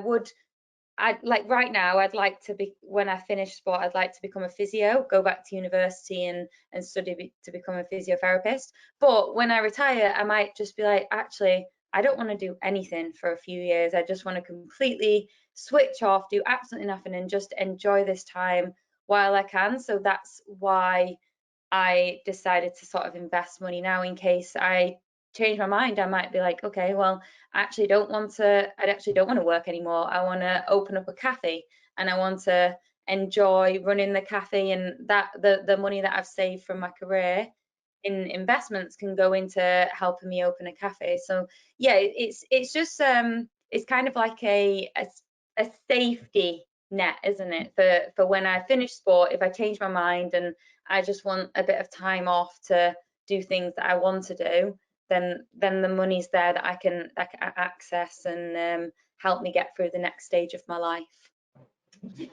like right now, I'd like to be, when I finish sport, I'd like to become a physio, go back to university and study to become a physiotherapist. But when I retire, I might just be like, actually, I don't want to do anything for a few years. I just want to completely switch off, do absolutely nothing, and just enjoy this time while I can. So that's why I decided to sort of invest money now, in case I change my mind. I might be like, okay, well, I actually don't want to work anymore. I want to open up a cafe, and I want to enjoy running the cafe, and that the money that I've saved from my career in investments can go into helping me open a cafe. So yeah, it's just it's kind of like a safety net, isn't it, for when I finish sport, if I change my mind and I just want a bit of time off to do things that I want to do, then the money's there that I can access and help me get through the next stage of my life.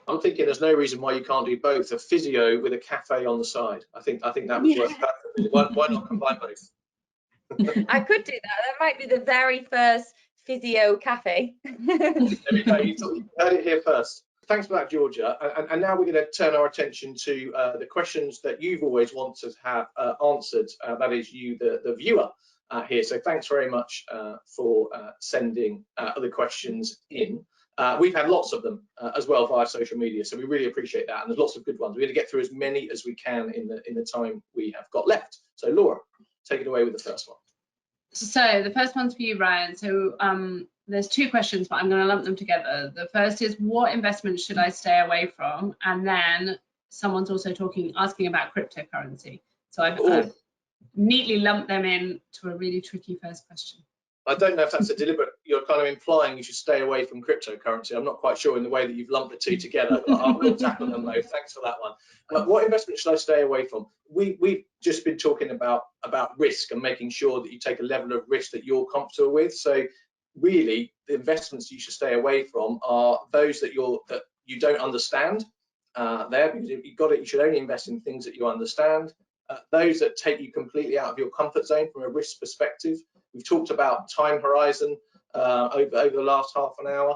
I'm thinking there's no reason why you can't do both, a physio with a cafe on the side. I think that would work perfectly. Why not combine both? I could do that. That might be the very first physio cafe. There we go. You heard it here first. Thanks for that, Georgia. And now we're going to turn our attention to the questions that you've always wanted to have answered. That is you, the viewer, here. So thanks very much for sending the questions in. We've had lots of them as well via social media, so we really appreciate that. And there's lots of good ones. We're going to get through as many as we can in the time we have got left. So Laura, take it away with the first one. So the first one's for you, Ryan. So there's two questions, but I'm going to lump them together. The first is, what investments should I stay away from? And then someone's also asking about cryptocurrency. So I've neatly lumped them in to a really tricky first question. I don't know if that's a deliberate, you're kind of implying you should stay away from cryptocurrency. I'm not quite sure in the way that you've lumped the two together, but I will tackle them both. Thanks for that one. What investment should I stay away from? We've just been talking about risk and making sure that you take a level of risk that you're comfortable with. So really, the investments you should stay away from are those that you don't understand. Because if you've got it, you should only invest in things that you understand. Those that take you completely out of your comfort zone from a risk perspective. We've talked about time horizon over the last half an hour.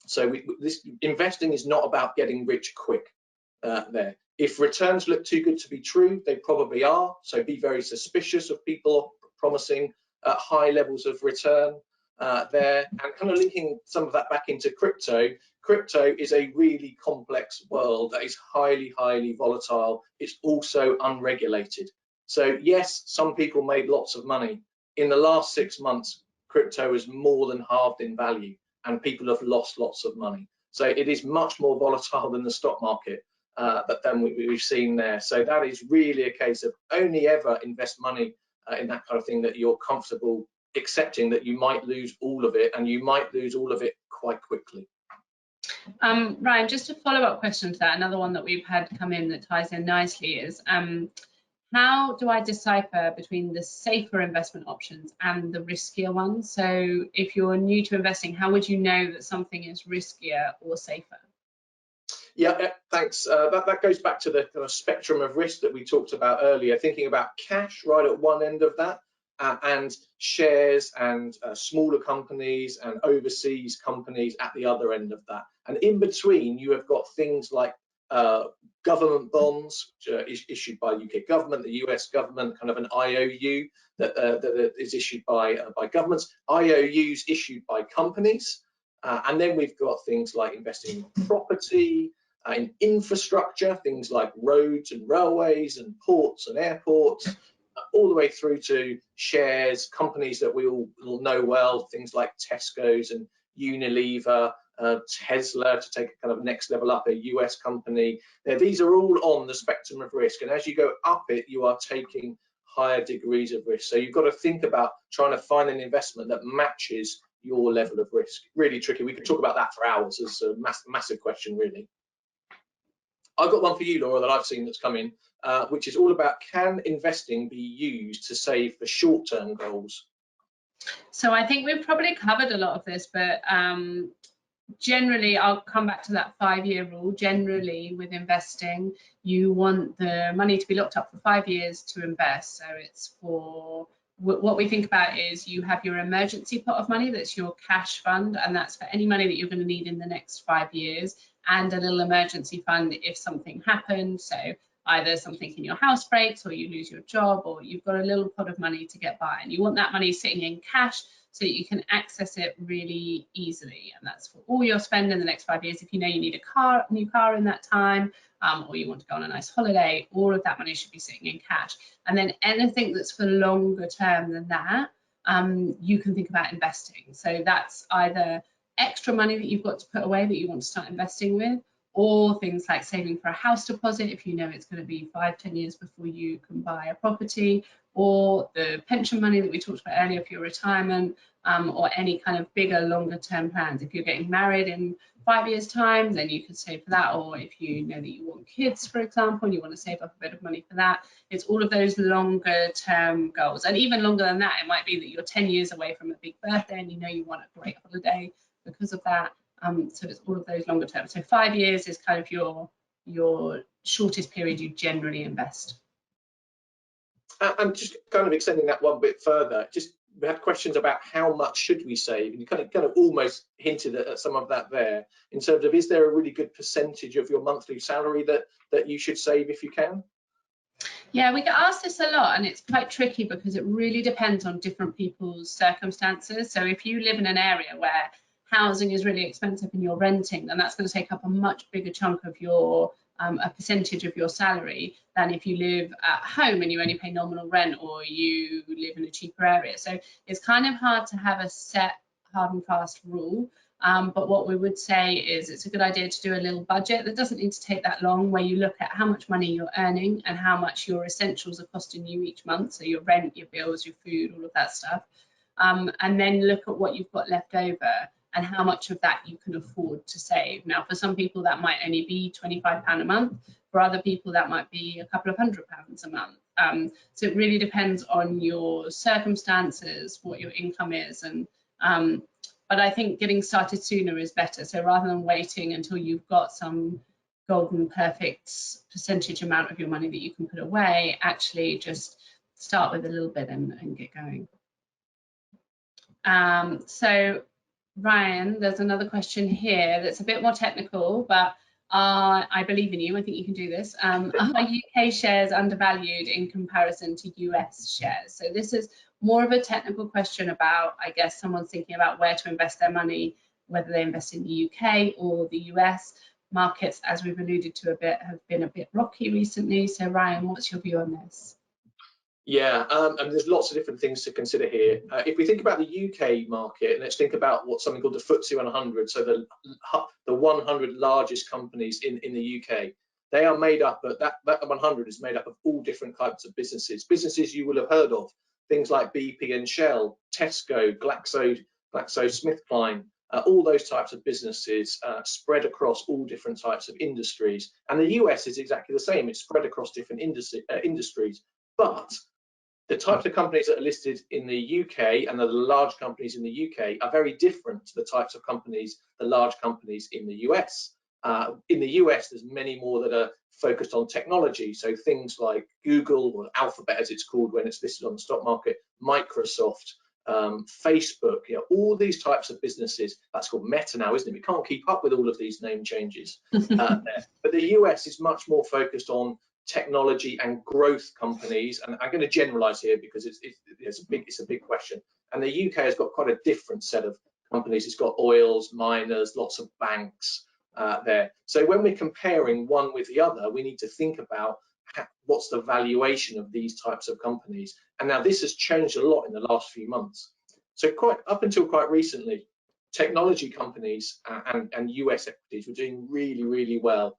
So this investing is not about getting rich quick there. If returns look too good to be true, they probably are. So be very suspicious of people promising high levels of return there. And kind of linking some of that back into crypto. Crypto is a really complex world that is highly, highly volatile. It's also unregulated. So yes, some people made lots of money. In the last 6 months, crypto has more than halved in value and people have lost lots of money. So it is much more volatile than the stock market. that then we've seen there. So that is really a case of only ever invest money in that kind of thing that you're comfortable accepting that you might lose all of it, and you might lose all of it quite quickly. Ryan, just a follow-up question to that, another one that we've had come in that ties in nicely is, how do I decipher between the safer investment options and the riskier ones? So if you're new to investing, how would you know that something is riskier or safer? Yeah, thanks. That goes back to the kind of spectrum of risk that we talked about earlier, thinking about cash right at one end of that, and shares and smaller companies and overseas companies at the other end of that. And in between, you have got things like government bonds, which are issued by the UK government, the US government, kind of an IOU that is issued by governments, IOUs issued by companies. And then we've got things like investing in property, in infrastructure, things like roads and railways and ports and airports, all the way through to shares, companies that we all know well, things like Tesco's and Unilever, Tesla, to take a kind of next level up, a US company. Now, these are all on the spectrum of risk, and as you go up it, you are taking higher degrees of risk. So you've got to think about trying to find an investment that matches your level of risk. Really tricky. We could talk about that for hours. It's a massive question, really. I've got one for you, Laura, that I've seen that's come in, which is all about, can investing be used to save for short-term goals? So I think we've probably covered a lot of this, but generally, I'll come back to that 5-year rule. Generally, with investing, you want the money to be locked up for 5 years to invest. So it's for, what we think about is you have your emergency pot of money, that's your cash fund, and that's for any money that you're going to need in the next 5 years, and a little emergency fund if something happened. So either something in your house breaks, or you lose your job, or you've got a little pot of money to get by, and you want that money sitting in cash so that you can access it really easily. And that's for all your spend in the next 5 years. If you know you need a new car in that time, or you want to go on a nice holiday, all of that money should be sitting in cash. And then anything that's for longer term than that, you can think about investing. So that's either extra money that you've got to put away that you want to start investing with, or things like saving for a house deposit if you know it's going to be 5-10 years before you can buy a property, or the pension money that we talked about earlier for your retirement, or any kind of bigger, longer term plans. If you're getting married in 5 years' time, then you could save for that. Or if you know that you want kids, for example, and you want to save up a bit of money for that, it's all of those longer term goals. And even longer than that, it might be that you're 10 years away from a big birthday and you know you want a great holiday because of that. So it's all of those longer term. So 5 years is kind of your shortest period you generally invest. I'm just kind of extending that one bit further. Just, we had questions about how much should we save, and you kind of almost hinted at some of that there, in terms of, is there a really good percentage of your monthly salary that you should save if you can? Yeah, we get asked this a lot, and it's quite tricky because it really depends on different people's circumstances. So if you live in an area where housing is really expensive and you're renting, then that's going to take up a much bigger chunk of your a percentage of your salary than if you live at home and you only pay nominal rent, or you live in a cheaper area. So it's kind of hard to have a set, hard and fast rule. But what we would say is it's a good idea to do a little budget that doesn't need to take that long, where you look at how much money you're earning and how much your essentials are costing you each month. So your rent, your bills, your food, all of that stuff. And then look at what you've got left over and how much of that you can afford to save. Now, for some people, that might only be £25 a month. For other people, that might be a couple of £100 a month. So it really depends on your circumstances, what your income is. And but I think getting started sooner is better. So rather than waiting until you've got some golden perfect percentage amount of your money that you can put away, actually just start with a little bit and get going. So Ryan, there's another question here that's a bit more technical, but I believe in you. I think you can do this. Are UK shares undervalued in comparison to US shares? So this is more of a technical question about, I guess, someone's thinking about where to invest their money, whether they invest in the UK or the US. Markets, as we've alluded to a bit, have been a bit rocky recently. So Ryan, what's your view on this? Yeah, and there's lots of different things to consider here. If we think about the UK market, let's think about what's something called the Ftse 100, so the 100 largest companies in the UK. They are made up of, that 100 is made up of all different types of businesses you will have heard of, things like BP and Shell, Tesco, GlaxoSmithKline, all those types of businesses spread across all different types of industries. And the US is exactly the same. It's spread across different industries. But the types of companies that are listed in the UK and the large companies in the UK are very different to the types of companies, the large companies in the US. In the US, there's many more that are focused on technology. So things like Google, or Alphabet as it's called when it's listed on the stock market, Microsoft, Facebook, all these types of businesses. That's called Meta now, isn't it? We can't keep up with all of these name changes there. But the US is much more focused on technology and growth companies, and I'm going to generalize here because it's a big question. And the UK has got quite a different set of companies. It's got oils, miners, lots of banks there. So when we're comparing one with the other, we need to think about what's the valuation of these types of companies. And now this has changed a lot in the last few months. So up until quite recently, technology companies and US equities were doing really, really well.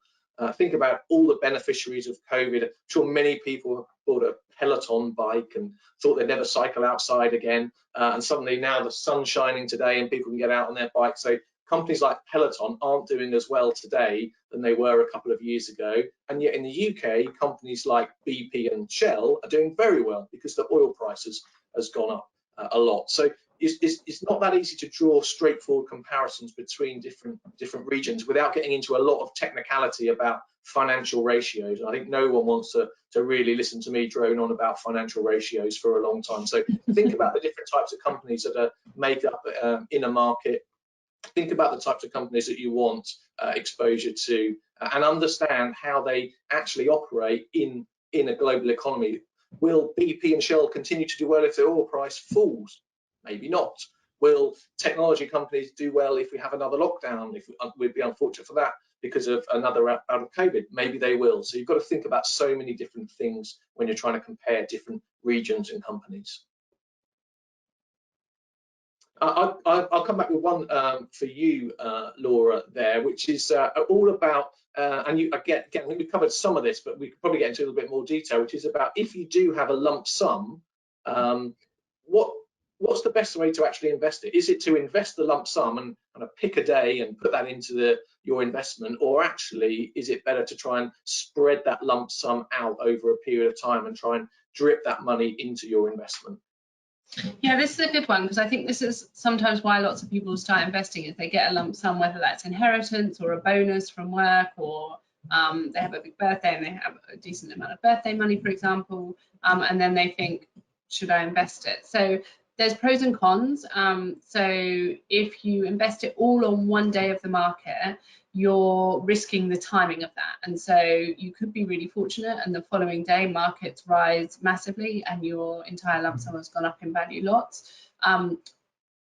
Think about all the beneficiaries of COVID. I'm sure many people bought a Peloton bike and thought they'd never cycle outside again. And suddenly now the sun's shining today and people can get out on their bikes. So companies like Peloton aren't doing as well today than they were a couple of years ago. And yet in the UK, companies like BP and Shell are doing very well because the oil prices has gone up a lot. So it's not that easy to draw straightforward comparisons between different regions without getting into a lot of technicality about financial ratios. I think no one wants to really listen to me drone on about financial ratios for a long time. So think about the different types of companies that are made up in a market. Think about the types of companies that you want exposure to, and understand how they actually operate in a global economy. Will BP and Shell continue to do well if the oil price falls? Maybe not. Will technology companies do well if we have another lockdown? If we'd be unfortunate for that because of another out of COVID, maybe they will. So you've got to think about so many different things when you're trying to compare different regions and companies. I'll come back with one for you, Laura, there, which is all about, and you again, I think we covered some of this, but we could probably get into a little bit more detail, which is about if you do have a lump sum, what's the best way to actually invest it? Is it to invest the lump sum and kind of pick a day and put that into your investment, or actually is it better to try and spread that lump sum out over a period of time and try and drip that money into your investment? Yeah, this is a good one, because I think this is sometimes why lots of people start investing, is they get a lump sum, whether that's inheritance or a bonus from work, or they have a big birthday and they have a decent amount of birthday money, for example, and then they think, should I invest it? So there's pros and cons. So if you invest it all on one day of the market, you're risking the timing of that. And so you could be really fortunate and the following day markets rise massively and your entire lump sum has gone up in value lots.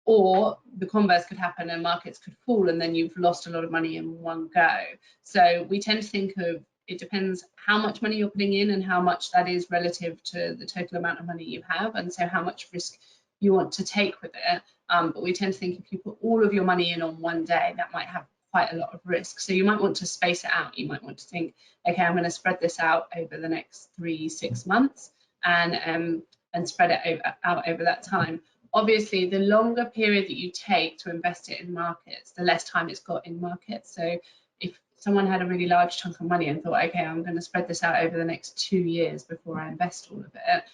Or the converse could happen and markets could fall and then you've lost a lot of money in one go. So we tend to think of, it depends how much money you're putting in and how much that is relative to the total amount of money you have, and so how much risk you want to take with it. But we tend to think if you put all of your money in on one day, that might have quite a lot of risk. So you might want to space it out. You might want to think, okay, I'm going to spread this out over the next 3-6 months and spread it out over that time. Obviously, the longer period that you take to invest it in markets, the less time it's got in markets. So if someone had a really large chunk of money and thought, okay, I'm going to spread this out over the next 2 years before I invest all of it,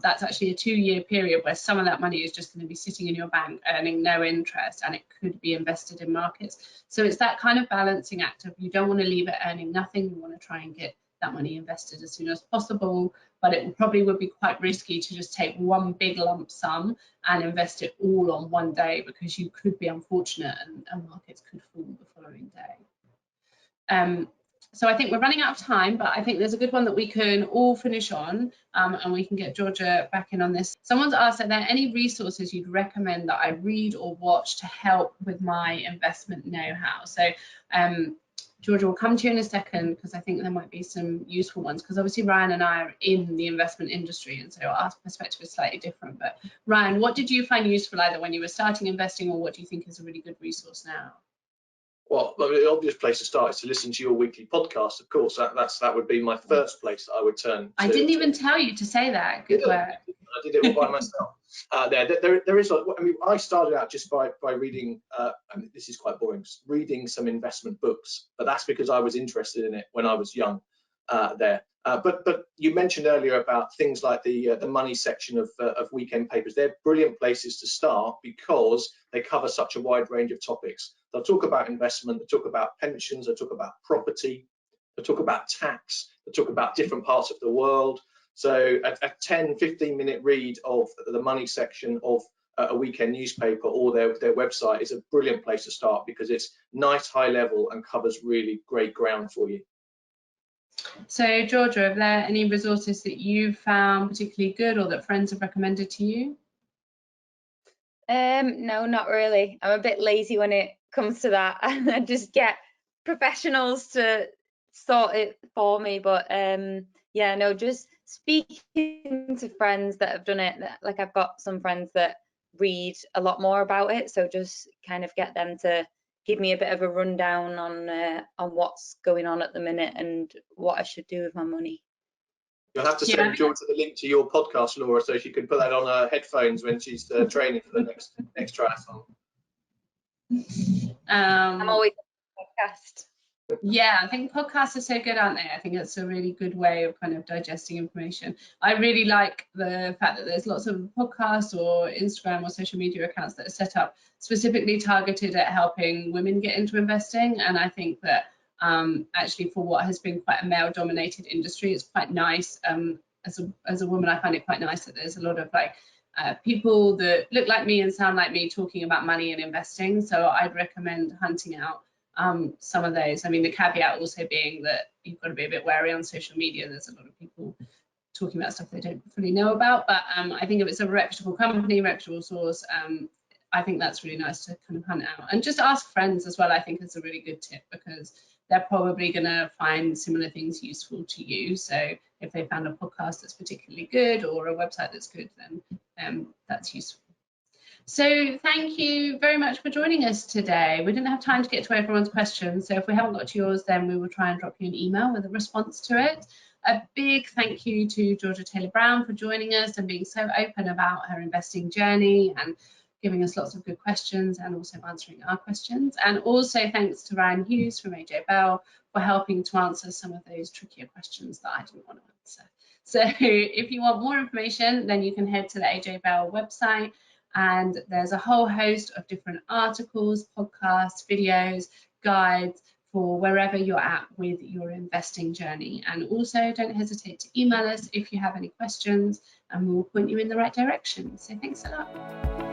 that's actually a 2-year period where some of that money is just going to be sitting in your bank earning no interest, and it could be invested in markets. So it's that kind of balancing act of, you don't want to leave it earning nothing, you want to try and get that money invested as soon as possible, but it probably would be quite risky to just take one big lump sum and invest it all on one day, because you could be unfortunate and markets could fall the following day. So I think we're running out of time, but I think there's a good one that we can all finish on, and we can get Georgia back in on this. Someone's asked, are there any resources you'd recommend that I read or watch to help with my investment know-how? So Georgia, we'll come to you in a second, because I think there might be some useful ones, because obviously Ryan and I are in the investment industry, and so our perspective is slightly different. But Ryan, what did you find useful either when you were starting investing, or what do you think is a really good resource now? Well, the obvious place to start is to listen to your weekly podcast. Of course, that would be my first place that I would turn to. I didn't even tell you to say that. Good work. I did it all by myself. There is. I mean, I started out just by reading. I mean, this is quite boring. Reading some investment books, but that's because I was interested in it when I was young. But you mentioned earlier about things like the money section of weekend papers. They're brilliant places to start because they cover such a wide range of topics. They'll talk about investment, they talk about pensions, they talk about property, they talk about tax, they talk about different parts of the world. So a 10-15 minute read of the money section of a weekend newspaper or their website is a brilliant place to start because it's nice, high level and covers really great ground for you. So Georgia, are there any resources that you've found particularly good or that friends have recommended to you? No, not really. I'm a bit lazy when it comes to that. I just get professionals to sort it for me. But yeah, no, just speaking to friends that have done it. Like I've got some friends that read a lot more about it, so just kind of get them to give me a bit of a rundown on what's going on at the minute and what I should do with my money. You'll have to send Georgia the link to your podcast, Laura, so she can put that on her headphones when she's training for the next triathlon. I'm always on a podcast. Yeah, I think podcasts are so good, aren't they? I think it's a really good way of kind of digesting information. I really like the fact that there's lots of podcasts or Instagram or social media accounts that are set up specifically targeted at helping women get into investing. And I think that actually for what has been quite a male-dominated industry, it's quite nice. As a woman, I find it quite nice that there's a lot of like people that look like me and sound like me talking about money and investing. So I'd recommend hunting out some of those. I mean, the caveat also being that you've got to be a bit wary on social media. There's a lot of people talking about stuff they don't fully know about. But I think if it's a reputable company, reputable source, I think that's really nice to kind of hunt out. And just ask friends as well, I think is a really good tip because they're probably going to find similar things useful to you. So if they found a podcast that's particularly good or a website that's good, then that's useful. So thank you very much for joining us today. We didn't have time to get to everyone's questions, so if we haven't got to yours, then we will try and drop you an email with a response to it. A big thank you to Georgia Taylor-Brown for joining us and being so open about her investing journey and giving us lots of good questions and also answering our questions. And also thanks to Ryan Hughes from AJ Bell for helping to answer some of those trickier questions that I didn't want to answer. So if you want more information, then you can head to the AJ Bell website. And there's a whole host of different articles, podcasts, videos, guides for wherever you're at with your investing journey. And also don't hesitate to email us if you have any questions and we'll point you in the right direction. So thanks a lot.